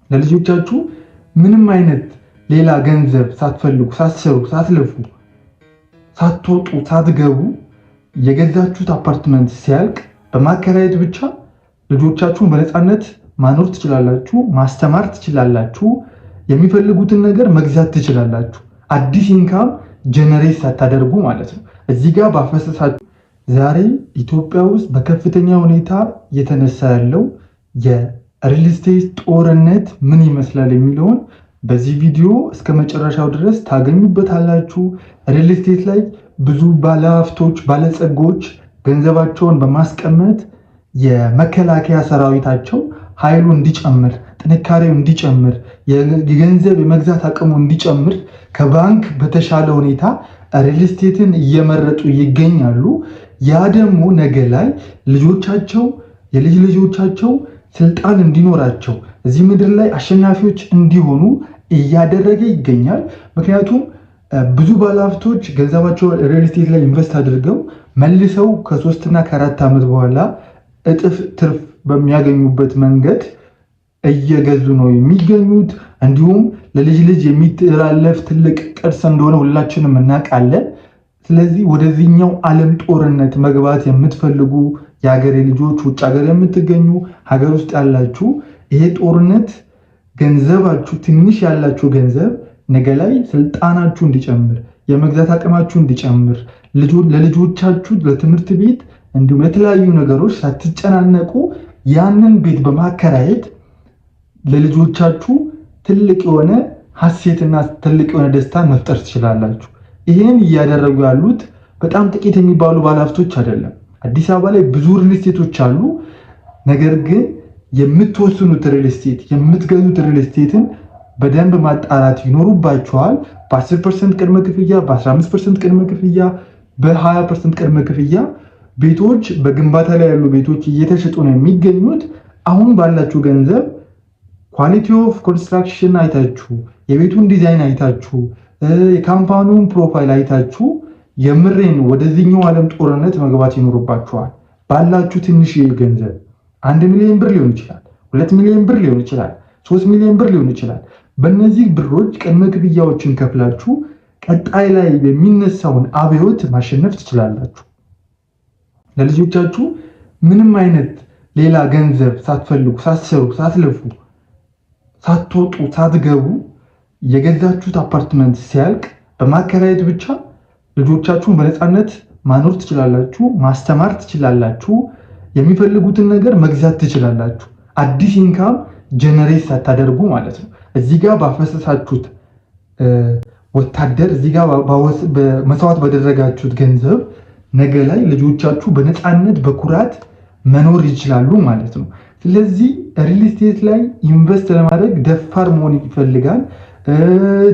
ለልጆቻችሁ ምንም አይነት ሌላ ገንዘብ ሳትፈልጉ ሳትሰሩ ሳትለፉ ሳትወጡ ሳትገቡ የገዛችሁት አፓርትመንት ሲያልቅ በማከራየት ብቻ ልጆቻችሁን በነፃነት ማኖር ትችላላችሁ፣ ማስተማር ትችላላችሁ፣ የሚፈልጉትን ነገር መግዛት ትችላላችሁ። አዲስ ኢንካም ጀነሬት ሳታደርጉ ማለት ነው። እዚህ ጋር ባፈሰሳችሁ ዛሬ ኢትዮጵያ ውስጥ በከፍተኛ ሁኔታ እየተነሳ ያለው የሪል ስቴት ጦርነት ምን ይመስላል የሚለውን በዚህ ቪዲዮ እስከ መጨረሻው ድረስ ታገኙበታላችሁ። ሪል ስቴት ላይ ብዙ ባለሀብቶች፣ ባለጸጎች ገንዘባቸውን በማስቀመጥ የመከላከያ ሰራዊታቸው ኃይሉ እንዲጨምር፣ ጥንካሬው እንዲጨምር፣ የገንዘብ የመግዛት አቅሙ እንዲጨምር ከባንክ በተሻለ ሁኔታ ሪል ስቴትን እየመረጡ ይገኛሉ። ያ ደግሞ ነገ ላይ ልጆቻቸው የልጅ ልጆቻቸው ስልጣን እንዲኖራቸው እዚህ ምድር ላይ አሸናፊዎች እንዲሆኑ እያደረገ ይገኛል። ምክንያቱም ብዙ ባለሀብቶች ገንዘባቸው ሪል ስቴት ላይ ኢንቨስት አድርገው መልሰው ከ3 እና ከ4 ዓመት በኋላ እጥፍ ትርፍ በሚያገኙበት መንገድ እየገዙ ነው የሚገኙት። እንዲሁም ለልጅ ልጅ የሚተላለፍ ትልቅ ቅርስ እንደሆነ ሁላችንም እናውቃለን። ስለዚህ ወደዚህኛው ዓለም ጦርነት መግባት የምትፈልጉ የሀገሬ ልጆች፣ ውጭ ሀገር የምትገኙ ሀገር ውስጥ ያላችሁ ይሄ ጦርነት ገንዘባችሁ ትንሽ ያላችሁ ገንዘብ ነገ ላይ ስልጣናችሁ እንዲጨምር፣ የመግዛት አቅማችሁ እንዲጨምር፣ ለልጆቻችሁ ለትምህርት ቤት እንዲሁም ለተለያዩ ነገሮች ሳትጨናነቁ ያንን ቤት በማከራየት ለልጆቻችሁ ትልቅ የሆነ ሀሴትና ትልቅ የሆነ ደስታ መፍጠር ትችላላችሁ። ይህን እያደረጉ ያሉት በጣም ጥቂት የሚባሉ ባለሀብቶች አይደለም። አዲስ አበባ ላይ ብዙ ሪል ስቴቶች አሉ። ነገር ግን የምትወስኑት ሪል ስቴት የምትገዙት ሪል ስቴትን በደንብ ማጣራት ይኖሩባችኋል። በ10% ቅድመ ክፍያ፣ በ15% ቅድመ ክፍያ፣ በ20% ቅድመ ክፍያ ቤቶች በግንባታ ላይ ያሉ ቤቶች እየተሸጡ ነው የሚገኙት። አሁን ባላችሁ ገንዘብ ኳሊቲ ኦፍ ኮንስትራክሽን አይታችሁ፣ የቤቱን ዲዛይን አይታችሁ፣ የካምፓኒውን ፕሮፋይል አይታችሁ የምሬን ወደዚህኛው ዓለም ጦርነት መግባት ይኖርባችኋል። ባላችሁ ትንሽ ገንዘብ 1 ሚሊዮን ብር ሊሆን ይችላል፣ 2 ሚሊዮን ብር ሊሆን ይችላል፣ 3 ሚሊዮን ብር ሊሆን ይችላል። በእነዚህ ብሮች ቅድመ ክፍያዎችን ከፍላችሁ ቀጣይ ላይ የሚነሳውን አብዮት ማሸነፍ ትችላላችሁ። ለልጆቻችሁ ምንም አይነት ሌላ ገንዘብ ሳትፈልጉ ሳትሰሩ ሳትለፉ ሳትወጡ ሳትገቡ የገዛችሁት አፓርትመንት ሲያልቅ በማከራየት ብቻ ልጆቻችሁን በነፃነት ማኖር ትችላላችሁ፣ ማስተማር ትችላላችሁ፣ የሚፈልጉትን ነገር መግዛት ትችላላችሁ። አዲስ ኢንካም ጀነሬት ሳታደርጉ ማለት ነው። እዚህ ጋር ባፈሰሳችሁት ወታደር፣ እዚህ ጋር መስዋዕት ባደረጋችሁት ገንዘብ ነገ ላይ ልጆቻችሁ በነፃነት በኩራት መኖር ይችላሉ ማለት ነው። ስለዚህ ሪል ስቴት ላይ ኢንቨስት ለማድረግ ደፋር መሆን ይፈልጋል፣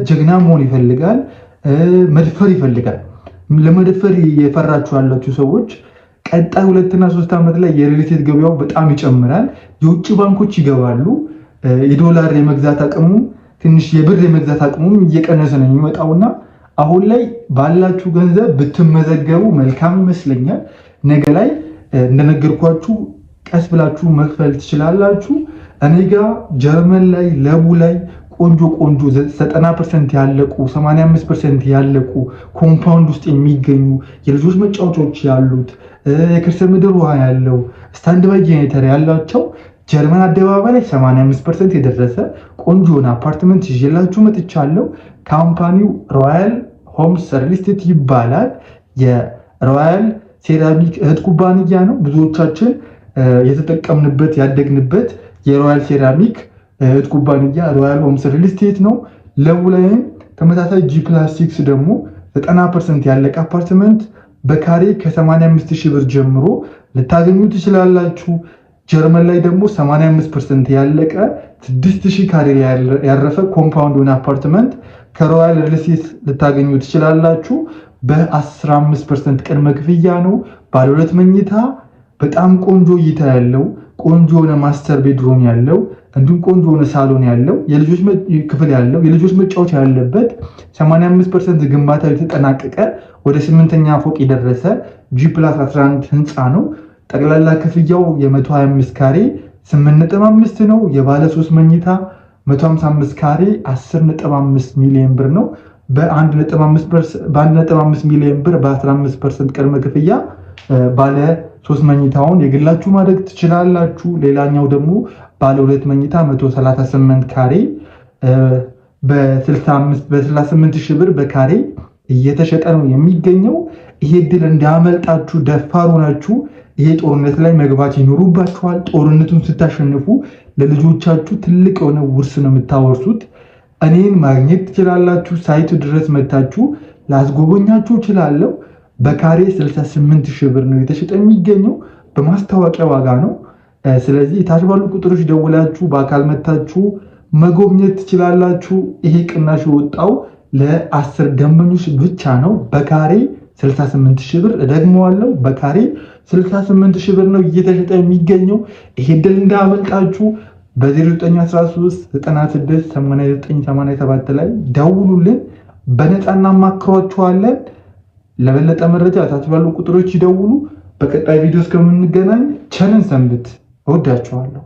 ጀግና መሆን ይፈልጋል፣ መድፈር ይፈልጋል። ለመድፈር የፈራችሁ ያላችሁ ሰዎች ቀጣይ 2 እና 3 ዓመት ላይ የሪል ስቴት ገበያው በጣም ይጨምራል። የውጭ ባንኮች ይገባሉ። የዶላር የመግዛት አቅሙ ትንሽ የብር የመግዛት አቅሙም እየቀነሰ ነው የሚመጣውና አሁን ላይ ባላችሁ ገንዘብ ብትመዘገቡ መልካም ይመስለኛል። ነገ ላይ እንደነገርኳችሁ ቀስ ብላችሁ መክፈል ትችላላችሁ። እኔ ጋር ጀርመን ላይ ለቡ ላይ ቆንጆ 90% ያለቁ 85% ያለቁ ኮምፓውንድ ውስጥ የሚገኙ የልጆች መጫወቻዎች ያሉት የከርሰ ምድር ውሃ ያለው ስታንድ ባይ ጄኔሬተር ያላቸው ጀርመን አደባባይ ላይ 85% የደረሰ ቆንጆን አፓርትመንት ይዤላችሁ መጥቻለሁ። ካምፓኒው ሮያል ሆምስ ሪል ስቴት ይባላል። የሮያል ሴራሚክ እህት ኩባንያ ነው። ብዙዎቻችን የተጠቀምንበት ያደግንበት የሮያል ሴራሚክ እህት ኩባንያ ሮያል ሆምስ ሪል ስቴት ነው። ለቡ ላይም ተመሳሳይ G+6 ደግሞ 90% ያለቀ አፓርትመንት በካሬ ከ85,000 ብር ጀምሮ ልታገኙ ትችላላችሁ። ጀርመን ላይ ደግሞ 85% ያለቀ 6,000 ካሬ ያረፈ ኮምፓውንድ ሆነ አፓርትመንት ከሮያል ሪል ስቴት ልታገኙ ትችላላችሁ። በ15% ቅድመ ክፍያ ነው። ባለ 2 መኝታ በጣም ቆንጆ እይታ ያለው ቆንጆ የሆነ ማስተር ቤድሩም ያለው እንዲሁም ቆንጆ የሆነ ሳሎን ያለው የልጆች ክፍል ያለው የልጆች መጫወቻ ያለበት 85% ግንባታው የተጠናቀቀ ወደ 8ኛ ፎቅ የደረሰ G+11 ህንፃ ነው። ጠቅላላ ክፍያው የ125 ካሬ 8.5 ነው። የባለ 3 መኝታ 155 ካሬ 10.5 ሚሊዮን ብር ነው። በ1.5 ሚሊዮን ብር በ15% ቅድመ ክፍያ ባለ 3 መኝታውን የግላችሁ ማድረግ ትችላላችሁ። ሌላኛው ደግሞ ባለ 2 መኝታ 138 ካሬ በ38 ሺህ ብር በካሬ እየተሸጠ ነው የሚገኘው። ይሄ ድል እንዳያመልጣችሁ፣ ደፋር ሆናችሁ ይሄ ጦርነት ላይ መግባት ይኖሩባችኋል። ጦርነቱን ስታሸንፉ ለልጆቻችሁ ትልቅ የሆነ ውርስ ነው የምታወርሱት። እኔን ማግኘት ትችላላችሁ። ሳይቱ ድረስ መታችሁ ላስጎበኛችሁ እችላለሁ። በካሬ 68 ሺህ ብር ነው የተሸጠ የሚገኘው፣ በማስታወቂያ ዋጋ ነው። ስለዚህ የታች ባሉ ቁጥሮች ደውላችሁ በአካል መታችሁ መጎብኘት ትችላላችሁ። ይሄ ቅናሽ የወጣው ለ10 ደንበኞች ብቻ ነው። በካሬ 68 ሺህ ብር እደግመዋለሁ፣ በካሬ 68 ሺህ ብር ነው እየተሸጠ የሚገኘው። ይሄ ድል እንዳያመልጣችሁ በ0913 96 8987 ላይ ደውሉልን፣ በነፃ እናማክሯችኋለን። ለበለጠ መረጃ ታች ባሉ ቁጥሮች ይደውሉ። በቀጣይ ቪዲዮ እስከምንገናኝ ቸርን ሰንብት። እወዳችኋለሁ።